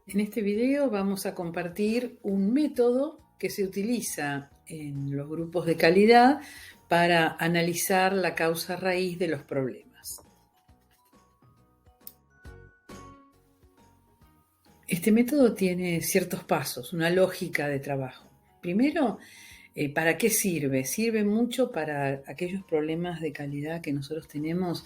En este video vamos a compartir un método que se utiliza en los grupos de calidad para analizar la causa raíz de los problemas. Este método tiene ciertos pasos, una lógica de trabajo. Primero, ¿para qué sirve? Sirve mucho para aquellos problemas de calidad que nosotros tenemos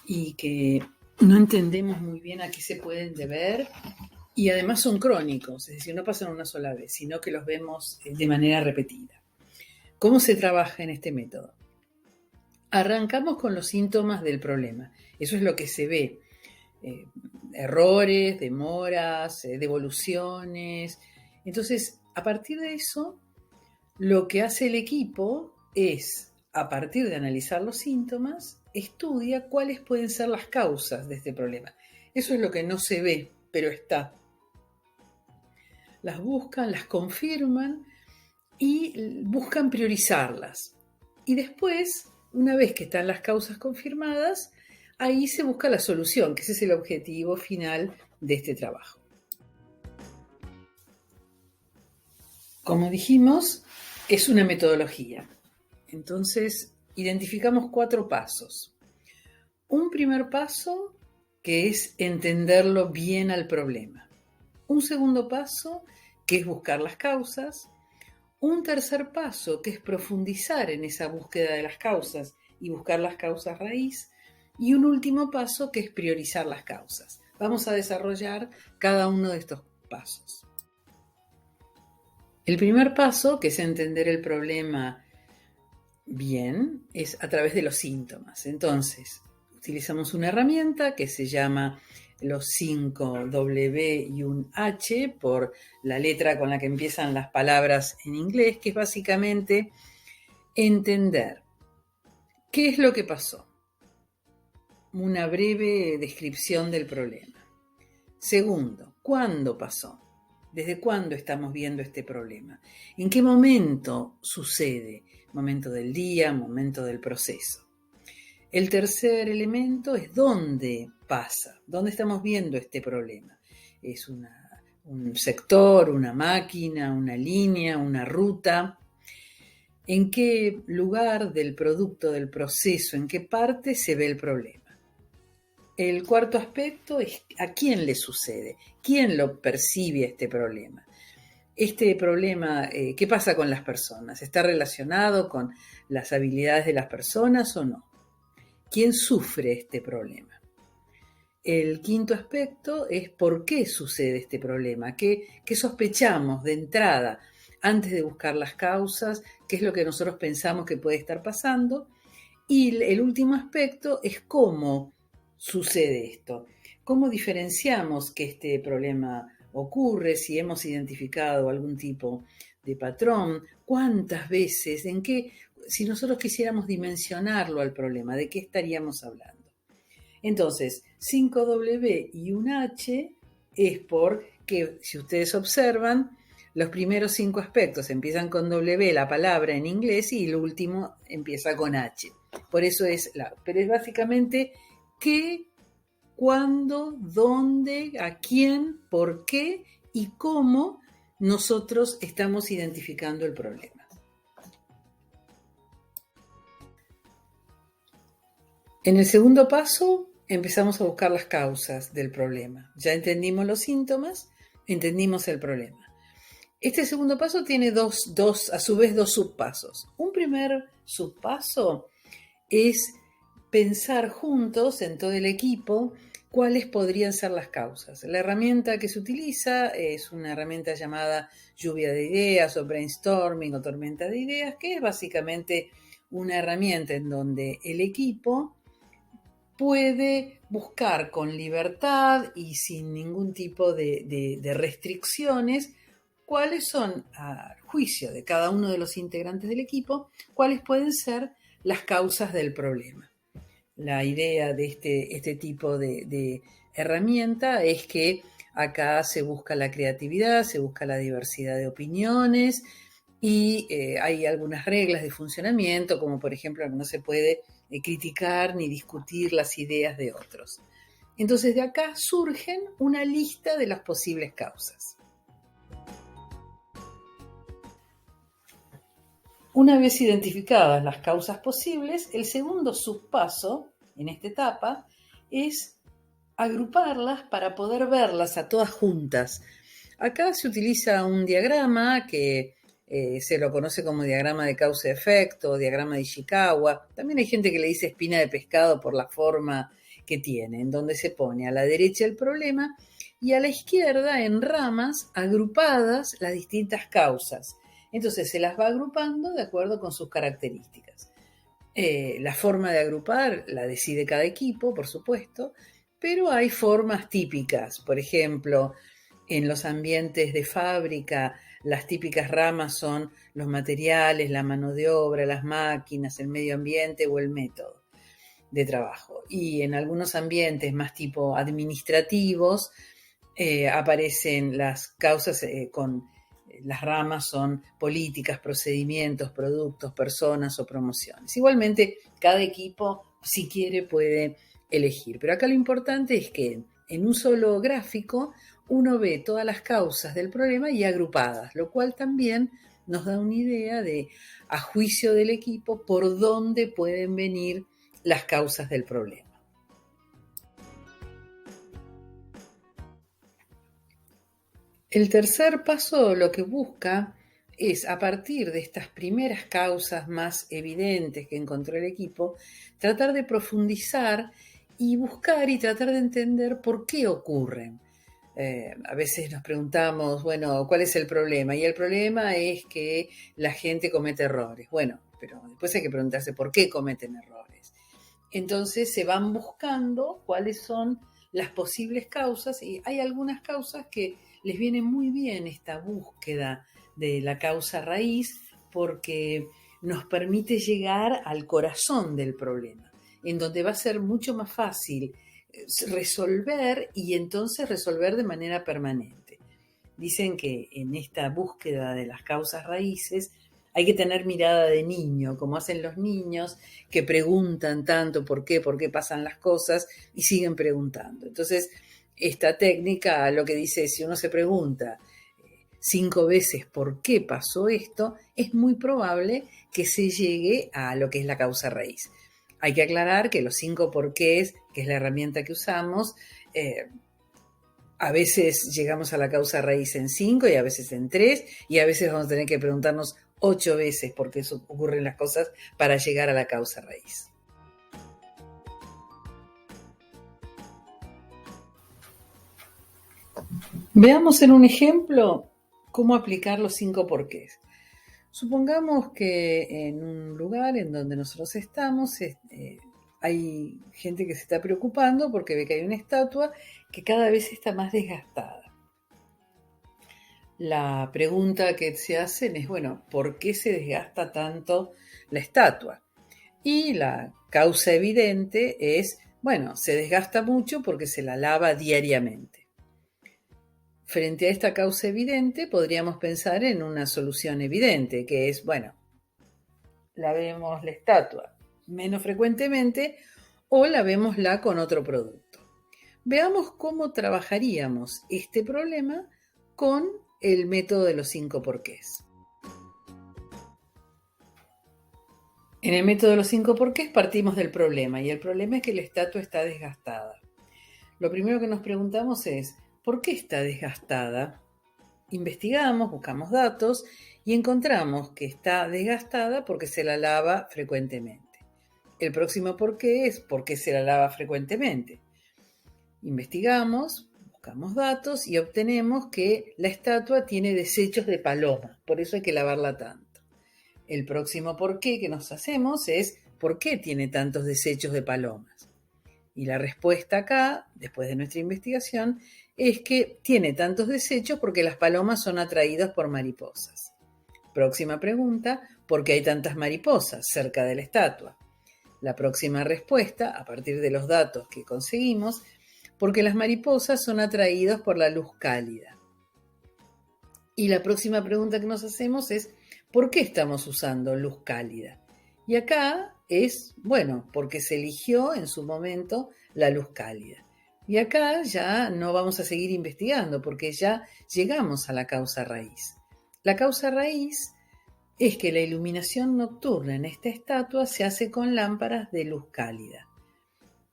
y que no entendemos muy bien a qué se pueden deber. Y además son crónicos, es decir, no pasan una sola vez, sino que los vemos de manera repetida. ¿Cómo se trabaja en este método? Arrancamos con los síntomas del problema. Eso es lo que se ve. Errores, demoras, devoluciones. Entonces, a partir de eso, lo que hace el equipo es, a partir de analizar los síntomas, estudia cuáles pueden ser las causas de este problema. Eso es lo que no se ve, pero está. Las buscan, las confirman y buscan priorizarlas. Y después, una vez que están las causas confirmadas, ahí se busca la solución, que ese es el objetivo final de este trabajo. Como dijimos, es una metodología. Entonces, identificamos 4 pasos. Un primer paso, que es entenderlo bien al problema. Un segundo paso, que es buscar las causas. Un tercer paso, que es profundizar en esa búsqueda de las causas y buscar las causas raíz. Y un último paso, que es priorizar las causas. Vamos a desarrollar cada uno de estos pasos. El primer paso, que es entender el problema bien, es a través de los síntomas. Entonces, utilizamos una herramienta que se llama los 5 W y un H por la letra con la que empiezan las palabras en inglés, que es básicamente entender qué es lo que pasó. Una breve descripción del problema. Segundo, ¿cuándo pasó? ¿Desde cuándo estamos viendo este problema? ¿En qué momento sucede? ¿Momento del día? ¿Momento del proceso? El tercer elemento es dónde pasa, dónde estamos viendo este problema. ¿Es un sector, una máquina, una línea, una ruta? ¿En qué lugar del producto, del proceso, en qué parte se ve el problema? El cuarto aspecto es a quién le sucede, quién lo percibe este problema. Este problema, ¿qué pasa con las personas? ¿Está relacionado con las habilidades de las personas o no? ¿Quién sufre este problema? El quinto aspecto es por qué sucede este problema, qué sospechamos de entrada antes de buscar las causas, qué es lo que nosotros pensamos que puede estar pasando. Y el último aspecto es cómo sucede esto, cómo diferenciamos que este problema ocurre, si hemos identificado algún tipo de patrón, cuántas veces, si nosotros quisiéramos dimensionarlo al problema, ¿de qué estaríamos hablando? Entonces, 5W y un H es porque, si ustedes observan, los primeros 5 aspectos empiezan con W, la palabra en inglés, y el último empieza con H. Por eso pero es básicamente qué, cuándo, dónde, a quién, por qué y cómo nosotros estamos identificando el problema. En el segundo paso, empezamos a buscar las causas del problema. Ya entendimos los síntomas, entendimos el problema. Este segundo paso tiene a su vez dos subpasos. Un primer subpaso es pensar juntos en todo el equipo cuáles podrían ser las causas. La herramienta que se utiliza es una herramienta llamada lluvia de ideas o brainstorming o tormenta de ideas, que es básicamente una herramienta en donde el equipo puede buscar con libertad y sin ningún tipo de restricciones cuáles son, a juicio de cada uno de los integrantes del equipo, cuáles pueden ser las causas del problema. La idea de este tipo de herramienta es que acá se busca la creatividad, se busca la diversidad de opiniones y hay algunas reglas de funcionamiento, como por ejemplo no se puede criticar ni discutir las ideas de otros. Entonces de acá surgen una lista de las posibles causas. Una vez identificadas las causas posibles, el segundo subpaso en esta etapa es agruparlas para poder verlas a todas juntas. Acá se utiliza un diagrama que se lo conoce como diagrama de causa-efecto, diagrama de Ishikawa. También hay gente que le dice espina de pescado por la forma que tiene, en donde se pone a la derecha el problema y a la izquierda en ramas agrupadas las distintas causas. Entonces se las va agrupando de acuerdo con sus características. La forma de agrupar la decide cada equipo, por supuesto, pero hay formas típicas. Por ejemplo, en los ambientes de fábrica, las típicas ramas son los materiales, la mano de obra, las máquinas, el medio ambiente o el método de trabajo. Y en algunos ambientes más tipo administrativos aparecen las causas con las ramas son políticas, procedimientos, productos, personas o promociones. Igualmente, cada equipo, si quiere, puede elegir. Pero acá lo importante es que en un solo gráfico uno ve todas las causas del problema y agrupadas, lo cual también nos da una idea de, a juicio del equipo, por dónde pueden venir las causas del problema. El tercer paso lo que busca es, a partir de estas primeras causas más evidentes que encontró el equipo, tratar de profundizar y buscar y tratar de entender por qué ocurren. A veces nos preguntamos, bueno, ¿cuál es el problema? Y el problema es que la gente comete errores. Bueno, pero después hay que preguntarse por qué cometen errores. Entonces se van buscando cuáles son las posibles causas y hay algunas causas que les viene muy bien esta búsqueda de la causa raíz porque nos permite llegar al corazón del problema, en donde va a ser mucho más fácil resolver y entonces resolver de manera permanente. Dicen que en esta búsqueda de las causas raíces hay que tener mirada de niño, como hacen los niños que preguntan tanto por qué pasan las cosas y siguen preguntando. Entonces, esta técnica lo que dice es, si uno se pregunta 5 veces por qué pasó esto, es muy probable que se llegue a lo que es la causa raíz. Hay que aclarar que los 5 porqués, que es la herramienta que usamos, a veces llegamos a la causa raíz en 5 y a veces en 3 y a veces vamos a tener que preguntarnos 8 veces por qué ocurren las cosas para llegar a la causa raíz. Veamos en un ejemplo cómo aplicar los 5 porqués. Supongamos que en un lugar en donde nosotros estamos hay gente que se está preocupando porque ve que hay una estatua que cada vez está más desgastada. La pregunta que se hacen es, bueno, ¿por qué se desgasta tanto la estatua? Y la causa evidente es, bueno, se desgasta mucho porque se la lava diariamente. Frente a esta causa evidente, podríamos pensar en una solución evidente, que es, bueno, lavemos la estatua menos frecuentemente o lavémosla con otro producto. Veamos cómo trabajaríamos este problema con el método de los 5 porqués. En el método de los 5 porqués partimos del problema y el problema es que la estatua está desgastada. Lo primero que nos preguntamos es, ¿por qué está desgastada? Investigamos, buscamos datos y encontramos que está desgastada porque se la lava frecuentemente. El próximo porqué es por qué se la lava frecuentemente. Investigamos, buscamos datos y obtenemos que la estatua tiene desechos de paloma, por eso hay que lavarla tanto. El próximo porqué que nos hacemos es ¿por qué tiene tantos desechos de palomas? Y la respuesta acá, después de nuestra investigación, es que tiene tantos desechos porque las palomas son atraídas por mariposas. Próxima pregunta, ¿por qué hay tantas mariposas cerca de la estatua? La próxima respuesta, a partir de los datos que conseguimos, porque las mariposas son atraídas por la luz cálida. Y la próxima pregunta que nos hacemos es, ¿por qué estamos usando luz cálida? Y acá es, bueno, porque se eligió en su momento la luz cálida. Y acá ya no vamos a seguir investigando porque ya llegamos a la causa raíz. La causa raíz es que la iluminación nocturna en esta estatua se hace con lámparas de luz cálida.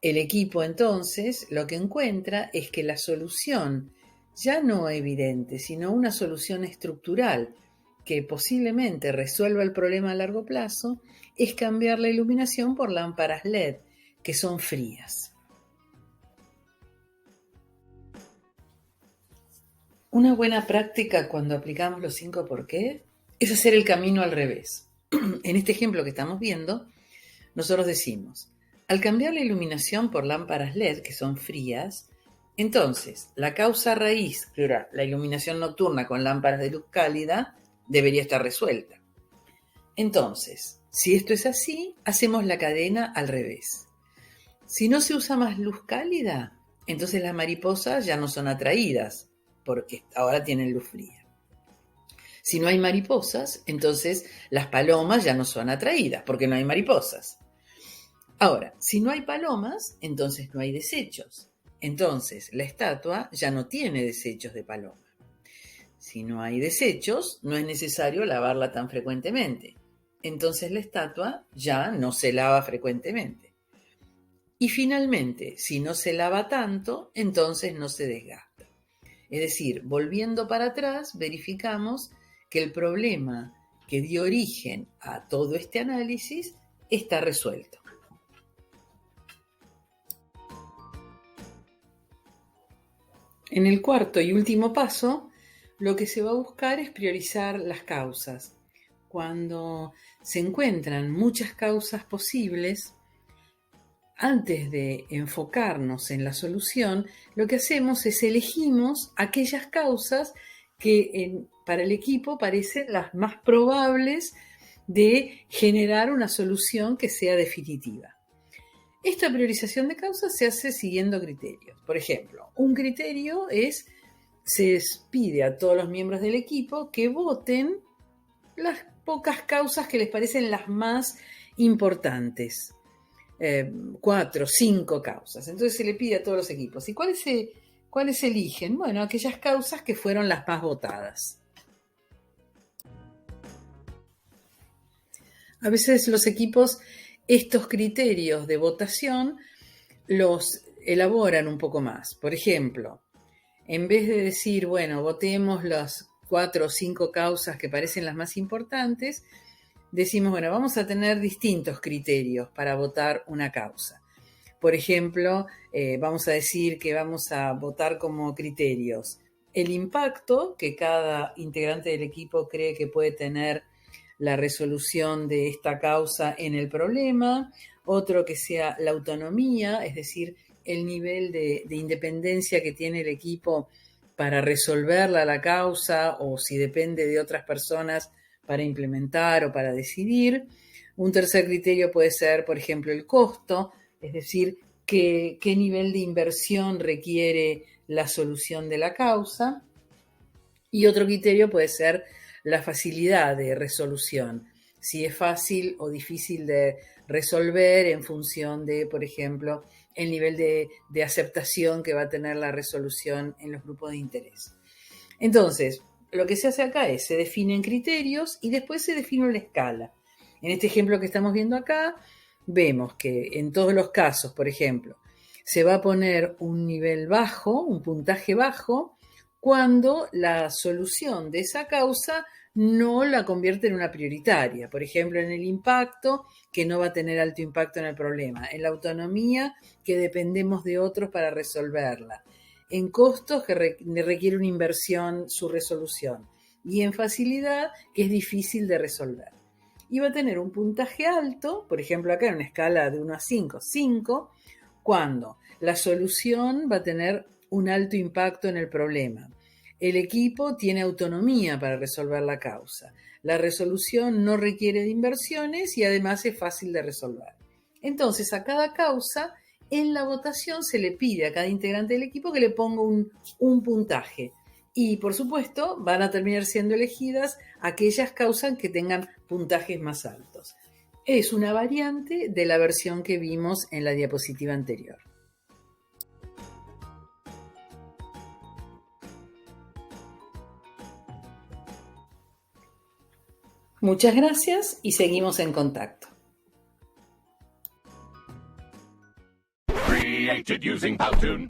El equipo entonces lo que encuentra es que la solución, ya no evidente, sino una solución estructural que posiblemente resuelva el problema a largo plazo, es cambiar la iluminación por lámparas LED, que son frías. Una buena práctica cuando aplicamos los 5 por qué es hacer el camino al revés. En este ejemplo que estamos viendo, nosotros decimos, al cambiar la iluminación por lámparas LED, que son frías, entonces la causa raíz, que era la iluminación nocturna con lámparas de luz cálida, debería estar resuelta. Entonces, si esto es así, hacemos la cadena al revés. Si no se usa más luz cálida, entonces las mariposas ya no son atraídas, porque ahora tienen luz fría. Si no hay mariposas, entonces las palomas ya no son atraídas, porque no hay mariposas. Ahora, si no hay palomas, entonces no hay desechos. Entonces la estatua ya no tiene desechos de paloma. Si no hay desechos, no es necesario lavarla tan frecuentemente. Entonces la estatua ya no se lava frecuentemente. Y finalmente, si no se lava tanto, entonces no se desgasta. Es decir, volviendo para atrás, verificamos que el problema que dio origen a todo este análisis está resuelto. En el cuarto y último paso, lo que se va a buscar es priorizar las causas. Cuando se encuentran muchas causas posibles, antes de enfocarnos en la solución, lo que hacemos es elegimos aquellas causas que para el equipo parecen las más probables de generar una solución que sea definitiva. Esta priorización de causas se hace siguiendo criterios. Por ejemplo, un criterio se pide a todos los miembros del equipo que voten las pocas causas que les parecen las más importantes. 4, 5 causas. Entonces se le pide a todos los equipos. ¿Y cuáles eligen? Bueno, aquellas causas que fueron las más votadas. A veces los equipos estos criterios de votación los elaboran un poco más. Por ejemplo, en vez de decir, bueno, votemos las 4 o 5 causas que parecen las más importantes, decimos, bueno, vamos a tener distintos criterios para votar una causa. Por ejemplo, vamos a decir que vamos a votar como criterios el impacto que cada integrante del equipo cree que puede tener la resolución de esta causa en el problema, otro que sea la autonomía, es decir, el nivel de independencia que tiene el equipo para resolverla la causa o si depende de otras personas para implementar o para decidir. Un tercer criterio puede ser, por ejemplo, el costo, es decir, qué nivel de inversión requiere la solución de la causa. Y otro criterio puede ser la facilidad de resolución, si es fácil o difícil de resolver en función de, por ejemplo, el nivel de aceptación que va a tener la resolución en los grupos de interés. Entonces, lo que se hace acá es, se definen criterios y después se define una escala. En este ejemplo que estamos viendo acá, vemos que en todos los casos, por ejemplo, se va a poner un nivel bajo, un puntaje bajo, cuando la solución de esa causa no la convierte en una prioritaria. Por ejemplo, en el impacto, que no va a tener alto impacto en el problema. En la autonomía, que dependemos de otros para resolverla. En costos, que requiere una inversión su resolución. Y en facilidad, que es difícil de resolver. Y va a tener un puntaje alto, por ejemplo acá en una escala de 1 a 5, 5, cuando la solución va a tener un alto impacto en el problema. El equipo tiene autonomía para resolver la causa. La resolución no requiere de inversiones y además es fácil de resolver. Entonces, a cada causa, en la votación se le pide a cada integrante del equipo que le ponga un puntaje. Y, por supuesto, van a terminar siendo elegidas aquellas causas que tengan puntajes más altos. Es una variante de la versión que vimos en la diapositiva anterior. Muchas gracias y seguimos en contacto. Created using Powtoon.